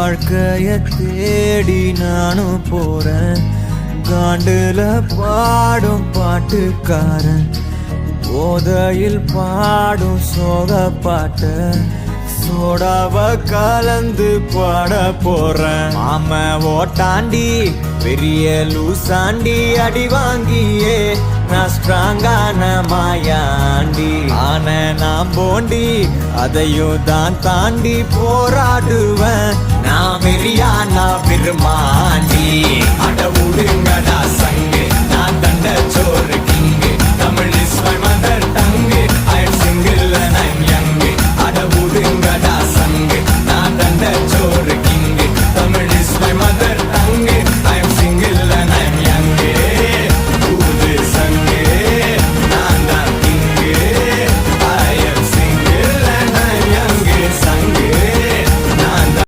வாழ்க்கைய தேடி நானும் போறேன். காண்டுல பாடும் பாட்டுக்காரன், போதையில் பாடும் சோக பாட்ட சோடாவ கலந்து பாட போறேன். ஆம ஓட்டாண்டி பெரிய லூசாண்டி, அடி வாங்கியே நான் ஸ்ட்ராங்கான மாயாண்டி. ஆன நான் போண்டி அதையும் தான் தாண்டி போராடுவேன். நான் வெறியா நான் பெருமா